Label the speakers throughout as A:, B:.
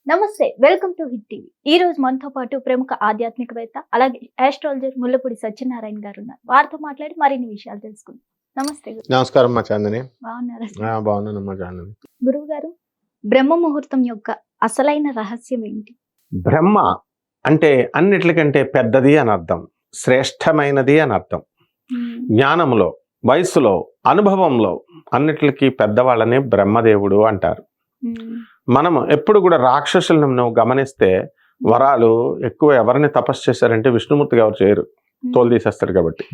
A: నమస్తే, welcome to hit TV. ఈ రోజు మనతో పాటు ప్రముఖ ఆధ్యాత్మికవేత్త అలాగే ఆస్ట్రాలజర్ ముల్లపూడి సత్యనారాయణ గారు ఉన్నారు. వారితో మాట్లాడి మరిన్ని విషయాలు తెలుసుకుందాం. నమస్తే గురు.
B: నమస్కారం మా చాందని.
A: బాగున్నారా?
B: బాగున్నానమ్మా చాందని.
A: గురువు గారు, బ్రహ్మ ముహూర్తం యొక్క అసలైన రహస్యం ఏంటి?
B: బ్రహ్మ అంటే అన్నిటికంటే పెద్దది అని అర్థం, శ్రేష్టమైనది అని అర్థం. జ్ఞానంలో, వయసులో, అనుభవంలో అన్నిటికీ పెద్దవాళ్ళని బ్రహ్మదేవుడు అంటారు. మనం ఎప్పుడు కూడా రాక్షసులను నువ్వు గమనిస్తే వరాలు ఎక్కువ ఎవరిని తపస్సు చేశారంటే విష్ణుమూర్తికి ఎవరు చేయరు, తోలు తీసేస్తాడు కాబట్టి.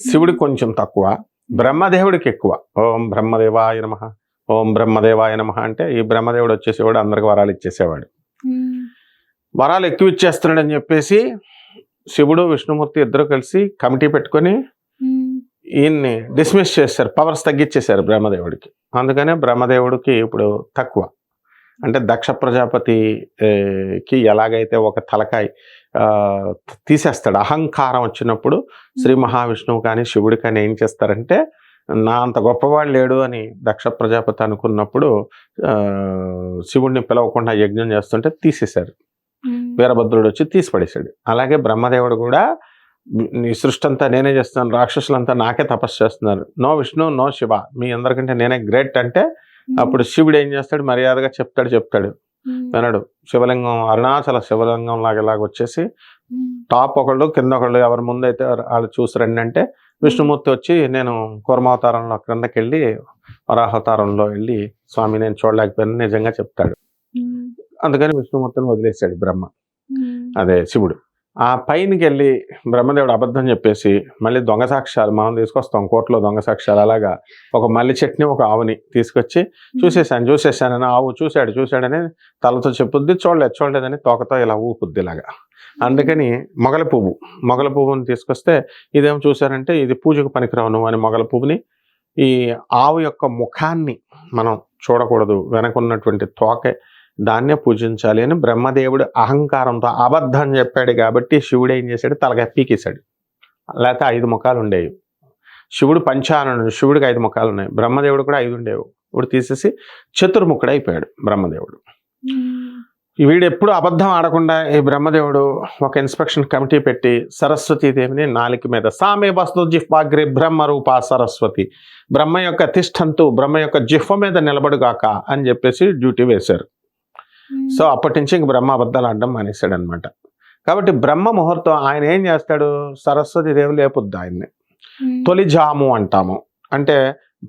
B: శివుడికి కొంచెం తక్కువ, బ్రహ్మదేవుడికి ఎక్కువ. ఓం బ్రహ్మదేవాయ నమః, ఓం బ్రహ్మదేవాయ నమః అంటే ఈ బ్రహ్మదేవుడు వచ్చేసేవాడు, అందరికి వరాలు ఇచ్చేసేవాడు. వరాలు ఎక్కువ ఇచ్చేస్తున్నాడు అని చెప్పేసి శివుడు విష్ణుమూర్తి ఇద్దరు కలిసి కమిటీ పెట్టుకొని ఈయన్ని డిస్మిస్ చేశారు, పవర్స్ తగ్గించేశారు బ్రహ్మదేవుడికి. అందుకనే బ్రహ్మదేవుడికి ఇప్పుడు తక్కువ. అంటే దక్ష ప్రజాపతికి ఎలాగైతే ఒక తలకాయ తీసేస్తాడు, అహంకారం వచ్చినప్పుడు శ్రీ మహావిష్ణువు కానీ శివుడు కానీ ఏం చేస్తారంటే, నా అంత గొప్పవాడు లేడు అని దక్ష ప్రజాపతి అనుకున్నప్పుడు శివుడిని పిలవకుండా యజ్ఞం చేస్తుంటే తీసేశారు. వీరభద్రుడు వచ్చి తీసి పడేశాడు. అలాగే బ్రహ్మదేవుడు కూడా నీ సృష్టి అంతా నేనే చేస్తున్నాను, రాక్షసులంతా నాకే తపస్సు చేస్తున్నారు, నో విష్ణు నో శివ, మీ అందరికంటే నేనే గ్రేట్ అంటే అప్పుడు శివుడు ఏం చేస్తాడు, మర్యాదగా చెప్తాడు వినడు. శివలింగం అరుణాచల శివలింగం లాగా వచ్చేసి టాప్ ఒకళ్ళు కింద ఒకళ్ళు, ఎవరి ముందు అయితే వాళ్ళు చూసి రండి అంటే విష్ణుమూర్తి వచ్చి నేను కూర్మావతారంలో క్రిందకి వెళ్ళి వరాహవతారంలో వెళ్ళి స్వామి నేను చూడలేకపోయాను నిజంగా చెప్తాడు. అందుకని విష్ణుమూర్తిని వదిలేశాడు బ్రహ్మ, అదే శివుడు. ఆ పైనకి వెళ్ళి బ్రహ్మదేవుడు అబద్ధం చెప్పేసి మళ్ళీ దొంగ సాక్ష్యాలు మనం తీసుకొస్తాం కోర్టులో, దొంగ సాక్ష్యాలు. అలాగా ఒక మల్లి చెట్టుని ఒక ఆవుని తీసుకొచ్చి చూసేసానని ఆవు చూశాడని తలతో చెప్పుద్ది, చూడలేదని తోకతో ఇలా ఊపుద్ది ఇలాగా. అందుకని మొగల పువ్వుని తీసుకొస్తే ఇదేమో చూశారంటే ఇది పూజకు పనికిరావు నువ్వు అని మొగల పువ్వుని, ఈ ఆవు యొక్క ముఖాన్ని మనం చూడకూడదు, వెనకున్నటువంటి తోకే దాన్నే పూజించాలి అని బ్రహ్మదేవుడు అహంకారంతో అబద్ధం చెప్పాడు. కాబట్టి శివుడు ఏం చేశాడు, తలకాయ పీకేశాడు. లేకపోతే 5 ముఖాలు ఉండేవి. శివుడు పంచాననుడు, శివుడికి 5 ముఖాలు ఉన్నాయి, బ్రహ్మదేవుడు కూడా 5 ఉండేవి. ఇప్పుడు తీసేసి చతుర్ముఖుడు అయిపోయాడు బ్రహ్మదేవుడు. వీడు ఎప్పుడు అబద్ధం ఆడకుండా ఈ బ్రహ్మదేవుడు ఒక ఇన్స్పెక్షన్ కమిటీ పెట్టి సరస్వతీదేవిని నాలిక మీద సామే వస్తు జిహ్వాగ్రి బ్రహ్మరూప సరస్వతి, బ్రహ్మ యొక్క తిష్టంతు, బ్రహ్మ యొక్క జిహ్వ మీద నిలబడుగాక అని చెప్పేసి డ్యూటీ వేశారు. సో అప్పటి నుంచి ఇంక బ్రహ్మ అబద్ధాలు ఆడడం మానేశాడు అనమాట. కాబట్టి బ్రహ్మ ముహూర్తం ఆయన ఏం చేస్తాడు, సరస్వతి దేవి లేపుద్ది ఆయన్ని. తొలి జాము అంటాము, అంటే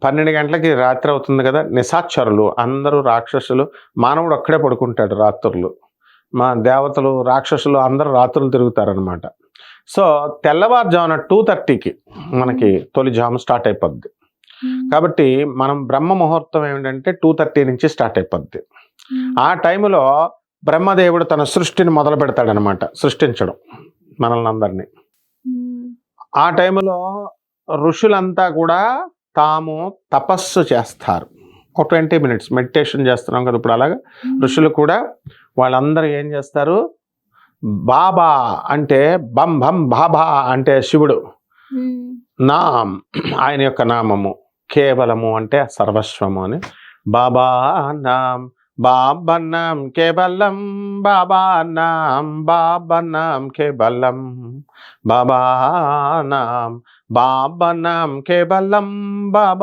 B: 12 గంటలకి రాత్రి అవుతుంది కదా, నిశాచరులు అందరూ రాక్షసులు, మానవుడు అక్కడే పడుకుంటాడు రాత్రులు, మా దేవతలు రాక్షసులు అందరూ రాత్రులు తిరుగుతారనమాట. సో తెల్లవారుజామున 2:30కి మనకి తొలి జాము స్టార్ట్ అయిపోద్ది. కాబట్టి మనం బ్రహ్మ ముహూర్తం ఏమిటంటే 2:30 నుంచి స్టార్ట్ అయిపోద్ది. ఆ టైంలో బ్రహ్మదేవుడు తన సృష్టిని మొదలు పెడతాడనమాట, సృష్టించడం మనల్ని అందరినీ. ఆ టైంలో ఋషులంతా కూడా తాము తపస్సు చేస్తారు. ఒక 20 minutes మెడిటేషన్ చేస్తున్నాం కదా ఇప్పుడు, అలాగా ఋషులు కూడా వాళ్ళందరూ ఏం చేస్తారు, బాబా అంటే బం భం బాబా అంటే శివుడు నామ్, ఆయన యొక్క నామము, కేవలము అంటే సర్వస్వము అని. బాబా నామ్ బాబన్నాం కేవలం, బాబా నాం కేవలం, బాబా నాం కేవలం, బాబా నాం కేవలం, బాబా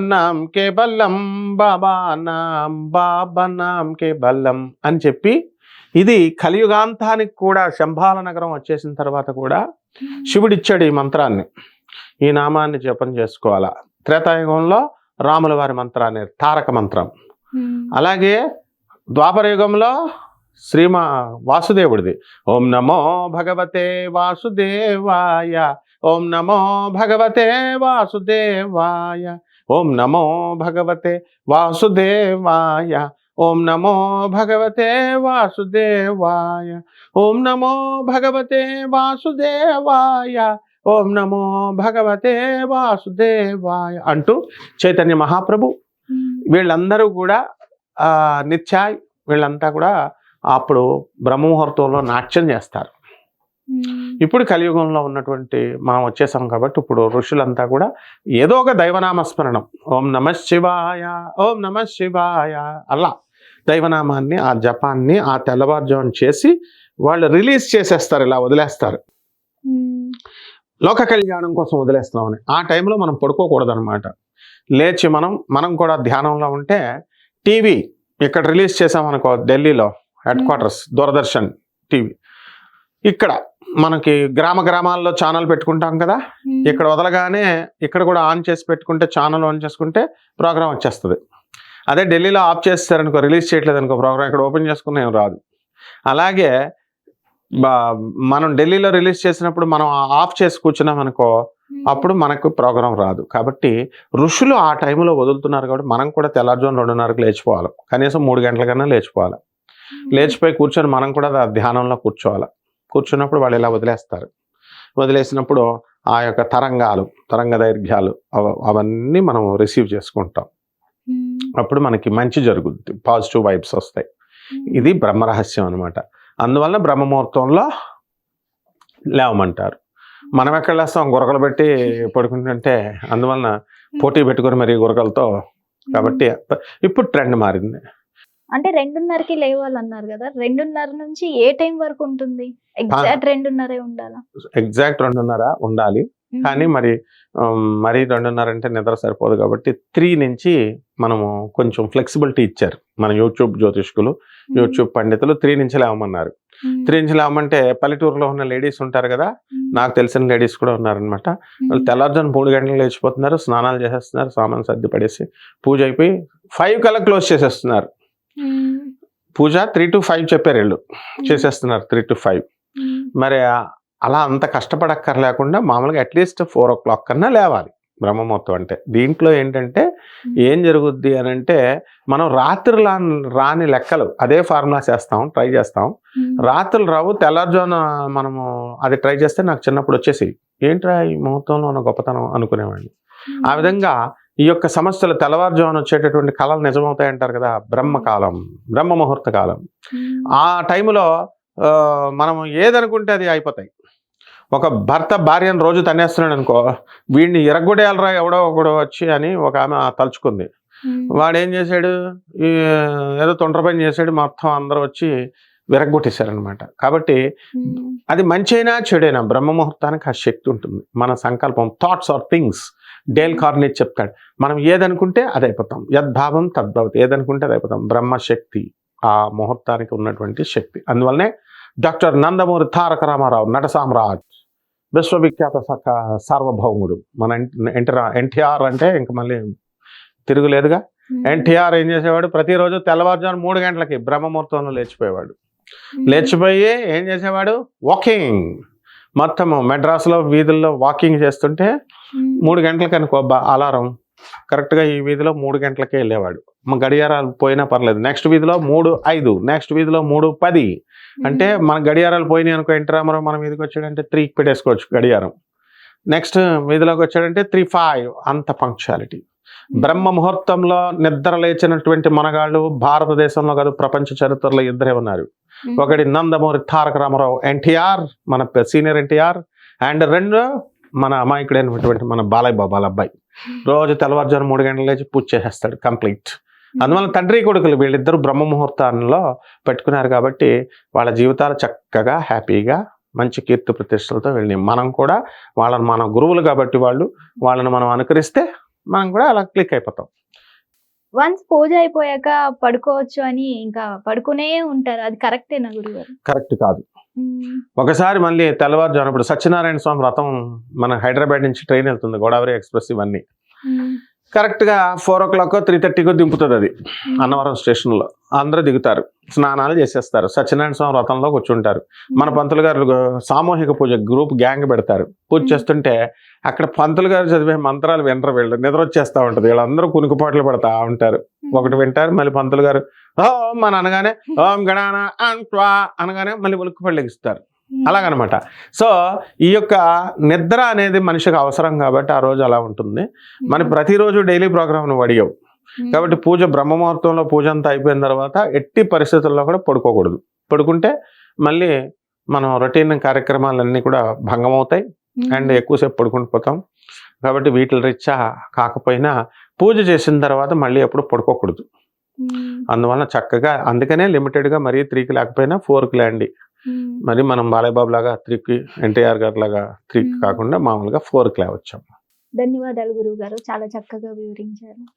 B: నాం కేవలం, బాబా నాం కేవలం అని చెప్పి, ఇది కలియుగాంతానికి కూడా శంభాల నగరం వచ్చేసిన తర్వాత కూడా శివుడిచ్చాడు ఈ మంత్రాన్ని, ఈ నామాన్ని జపం చేసుకోవాలా. త్రేతాయుగంలో రాముల వారి మంత్రాన్ని, తారక మంత్రం. అలాగే ద్వాపర యుగంలో వాసుదేవుడిది, ఓం నమో భగవతే వాసుదేవాయ, ఓం నమో భగవతే వాసుదేవాయ, ఓం నమో భగవతే వాసుదేవాయ, ఓం నమో భగవతే వాసుదేవాయ, ఓం నమో భగవతే వాసుదేవాయ, ఓం నమో భగవతే వాసుదేవాయ అంటూ చైతన్య మహాప్రభు వీళ్ళందరూ కూడా నిత్యాయ్ వీళ్ళంతా కూడా అప్పుడు బ్రహ్మముహూర్తంలో నాట్యం చేస్తారు. ఇప్పుడు కలియుగంలో ఉన్నటువంటి మనం వచ్చేసాం కాబట్టి ఇప్పుడు ఋషులంతా కూడా ఏదో ఒక దైవనామస్మరణం, ఓం నమ శివాయ, ఓం నమ శివాయ, అలా దైవనామాన్ని ఆ జపాన్ని ఆ తెల్లవారుజామున చేసి వాళ్ళు రిలీజ్ చేసేస్తారు, ఇలా వదిలేస్తారు. లోక కళ్యాణం కోసం వదిలేస్తున్నామని ఆ టైంలో మనం పడుకోకూడదు అనమాట. లేచి మనం కూడా ధ్యానంలో ఉంటే టీవీ ఇక్కడ రిలీజ్ చేసామనుకో, ఢిల్లీలో హెడ్ క్వార్టర్స్ దూరదర్శన్ టీవీ, ఇక్కడ మనకి గ్రామాల్లో ఛానల్ పెట్టుకుంటాం కదా, ఇక్కడ వదలగానే ఇక్కడ కూడా ఆన్ చేసి పెట్టుకుంటే, ఛానల్ ఆన్ చేసుకుంటే ప్రోగ్రామ్ వచ్చేస్తుంది. అదే ఢిల్లీలో ఆఫ్ చేస్తారనుకో, రిలీజ్ చేయట్లేదు అనుకో ప్రోగ్రామ్, ఇక్కడ ఓపెన్ చేసుకున్న ఏం రాదు. అలాగే మనం ఢిల్లీలో రిలీజ్ చేసినప్పుడు మనం ఆఫ్ చేసి కూర్చున్నాం అనుకో, అప్పుడు మనకు ప్రోగ్రాం రాదు. కాబట్టి ఋషులు ఆ టైంలో వదులుతున్నారు కాబట్టి మనం కూడా తెల్లారుజామున 2:30కి లేచిపోవాలి, కనీసం 3 గంటల కన్నా లేచిపోవాలి. లేచిపోయి కూర్చొని మనం కూడా ధ్యానంలో కూర్చోవాలి. కూర్చున్నప్పుడు వాళ్ళు ఇలా వదిలేస్తారు. వదిలేసినప్పుడు ఆ యొక్క తరంగ దైర్ఘ్యాలు అవన్నీ మనం రిసీవ్ చేసుకుంటాం. అప్పుడు మనకి మంచి జరుగుద్ది, పాజిటివ్ వైబ్స్ వస్తాయి. ఇది బ్రహ్మరహస్యం అనమాట. అందువల్ల బ్రహ్మముహూర్తంలో లేవమంటారు. మనం ఎక్కడ లేస్తాం, గురకలు పెట్టి పడుకుంటుంటే, అందువలన పోటీ పెట్టుకుని మరి గురకలతో. కాబట్టి ఇప్పుడు ట్రెండ్ మారింది.
A: అంటే 2:30కి లేవాలన్నారు కదా, 2:30 నుంచి ఏ టైం వరకు ఉంటుంది? ఎగ్జాక్ట్ 2:30 ఉండాలా?
B: ఎగ్జాక్ట్ 2:30 ఉండాలి. కానీ మరి 2:30 అంటే నిద్ర సరిపోదు కాబట్టి 3 నుంచి మనము కొంచెం ఫ్లెక్సిబిలిటీ ఇచ్చారు మన యూట్యూబ్ జ్యోతిష్కులు, యూట్యూబ్ పండితులు. 3 నుంచి లేవమన్నారు. 3 నుంచి లేవమంటే పల్లెటూరులో ఉన్న లేడీస్ ఉంటారు కదా, నాకు తెలిసిన లేడీస్ కూడా ఉన్నారనమాట. వాళ్ళు తెల్లారుజామున 3 గంటలకు లేచిపోతున్నారు, స్నానాలు చేసేస్తున్నారు, సామాన్ సర్ది పడేసి పూజ అయిపోయి 5 కల్లా క్లోజ్ చేసేస్తున్నారు. పూజ 3 to 5 చెప్పారు, వీళ్ళు చేసేస్తున్నారు 3 to 5. మరి అలా అంత కష్టపడక్కర్లేకుండా మామూలుగా అట్లీస్ట్ 4 o'clock కన్నా లేవాలి బ్రహ్మముహూర్తం అంటే. దీంట్లో ఏంటంటే ఏం జరుగుద్ది అని అంటే, మనం రాత్రి రాని లెక్కలు అదే ఫార్ములా ట్రై చేస్తాం. రాత్రులు రావు, తెల్లారుజామున మనము అది ట్రై చేస్తే నాకు చిన్నప్పుడు వచ్చేసి ఏంట్రా ఈ ముహూర్తంలో ఉన్న గొప్పతనం అనుకునేవాడిని. ఆ విధంగా ఈ యొక్క సమస్యలు తెల్లవారుజామున వచ్చేటటువంటి కళలు నిజమవుతాయి అంటారు కదా, బ్రహ్మకాలం, బ్రహ్మ ముహూర్త కాలం. ఆ టైంలో మనం ఏదనుకుంటే అది అయిపోతాయి. ఒక భర్త భార్యను రోజు తన్నేస్తున్నాడు అనుకో, వీడిని ఎరగొడేయాలరా ఎవడో ఒకడు వచ్చి అని ఒక ఆమె తలుచుకుంది. వాడు ఏం చేశాడు, ఏదో తొండ్ర పని చేశాడు, మొత్తం అందరూ వచ్చి విరగొట్టేశారనమాట. కాబట్టి అది మంచి అయినా చెడైనా బ్రహ్మ ముహూర్తానికి ఆ శక్తి ఉంటుంది. మన సంకల్పం, thoughts are things. Dale Carnegie చెప్తాడు, మనం ఏదనుకుంటే అది అయిపోతాం, యద్భావం తద్భవతి, ఏదనుకుంటే అది అయిపోతాం. బ్రహ్మశక్తి ఆ ముహూర్తానికి ఉన్నటువంటి శక్తి. అందువల్లనే డాక్టర్ నందమూరి తారక రామారావు, నట సామ్రాజ్, విశ్వవిఖ్యాత సార్వభౌముడు మన ఎన్టీఆర్ అంటే ఇంక మళ్ళీ తిరుగులేదుగా. ఎన్టీఆర్ ఏం చేసేవాడు, ప్రతిరోజు తెల్లవారుజామున 3 గంటలకి బ్రహ్మముహూర్తంలో లేచిపోయేవాడు. లేచిపోయి ఏం చేసేవాడు, వాకింగ్. మొత్తము మెడ్రాస్లో వీధుల్లో వాకింగ్ చేస్తుంటే 3 గంటలకి అనుకో అలారం, కరెక్ట్గా ఈ వీధిలో 3 గంటలకే వెళ్ళేవాడు. గడియారాలు పోయినా పర్లేదు. నెక్స్ట్ వీధిలో 3:05, నెక్స్ట్ వీధిలో 3:10. అంటే మన గడియారాలు పోయినాయి అనుకో, ఎన్టీ రామారావు మన వీధికి వచ్చాడంటే 3కి పెట్టేసుకోవచ్చు గడియారం. నెక్స్ట్ వీధిలోకి వచ్చాడంటే 3:05. అంత పంక్చువాలిటీ. బ్రహ్మ ముహూర్తంలో నిద్ర లేచినటువంటి మనగాళ్ళు భారతదేశంలో కాదు, ప్రపంచ చరిత్రలో ఇద్దరే ఉన్నారు. ఒకటి నందమూరి తారక రామారావు ఎన్టీఆర్, మన సీనియర్ ఎన్టీఆర్, అండ్ 2 మన అమాయకుడైనటువంటి మన బాలయ్య బాబు వాళ్ళ అబ్బాయి. రోజు తెల్లవారుజాము 3 గంటలు లేచి పూజ చేసేస్తాడు కంప్లీట్. అందువల్ల తండ్రి కొడుకులు వీళ్ళిద్దరూ బ్రహ్మ ముహూర్తాల్లో పెట్టుకున్నారు కాబట్టి వాళ్ళ జీవితాలు చక్కగా హ్యాపీగా మంచి కీర్తి ప్రతిష్టలతో వెళ్ళినాయి. మనం కూడా వాళ్ళని మన గురువులు కాబట్టి వాళ్ళని మనం అనుకరిస్తే మనం కూడా అలా క్లిక్ అయిపోతాం.
A: వన్స్ పూజ అయిపోయాక పడుకోవచ్చు అని ఇంకా పడుకునే ఉంటారు, అది కరెక్టేనా గురుగారు?
B: కరెక్ట్ కాదు. ఒకసారి మళ్ళీ తెల్లవారుజాము ఇప్పుడు సత్యనారాయణ స్వామి వ్రతం మన హైదరాబాద్ నుంచి ట్రైన్ వెళ్తుంది, గోదావరి ఎక్స్ప్రెస్, ఇవన్నీ కరెక్ట్గా 4 o'clock 3:30 దింపుతుంది అది అన్నవరం స్టేషన్లో. అందరూ దిగుతారు, స్నానాలు చేసేస్తారు, సత్యనారాయణ స్వామి వ్రతంలో కూర్చుంటారు. మన పంతులు గారు సామూహిక పూజ గ్రూప్ గ్యాంగ్ పెడతారు. పూజ చేస్తుంటే అక్కడ పంతులు గారు చదివే మంత్రాలు వినరు, వీళ్ళు నిద్ర వచ్చేస్తూ ఉంటుంది. వీళ్ళందరూ కునుకుపాట్లు పడతా ఉంటారు. ఒకటి వింటారు, మళ్ళీ పంతులు గారు ఓం అని అనగానే ఓం గణాన అంట్వా అనగానే మళ్ళీ ఉలుక్కుపడి లెగిస్తారు. అలాగనమాట. సో ఈ యొక్క నిద్ర అనేది మనిషికి అవసరం కాబట్టి ఆ రోజు అలా ఉంటుంది. మన ప్రతిరోజు డైలీ ప్రోగ్రామ్ నువ్వు అడిగావు కాబట్టి పూజ బ్రహ్మముహూర్తంలో పూజ అంతా అయిపోయిన తర్వాత ఎట్టి పరిస్థితుల్లో కూడా పడుకోకూడదు. పడుకుంటే మళ్ళీ మనం రొటీన్ కార్యక్రమాలన్నీ కూడా భంగం అవుతాయి అండ్ ఎక్కువసేపు పడుకుంటూ పోతాం. కాబట్టి వీటి రీత్యా కాకపోయినా పూజ చేసిన తర్వాత మళ్ళీ ఎప్పుడు పడుకోకూడదు. అందువల్ల చక్కగా అందుకనే లిమిటెడ్గా మరీ 3కి లేకపోయినా 4కి లేండి. మరి మనం బాలయ్యబాబు లాగా 3కి, ఎన్టీఆర్ గారి లాగా 3కి కాకుండా మామూలుగా 4కి లేవచ్చాం.
A: ధన్యవాదాలు గురువు గారు, చాలా చక్కగా వివరించారు.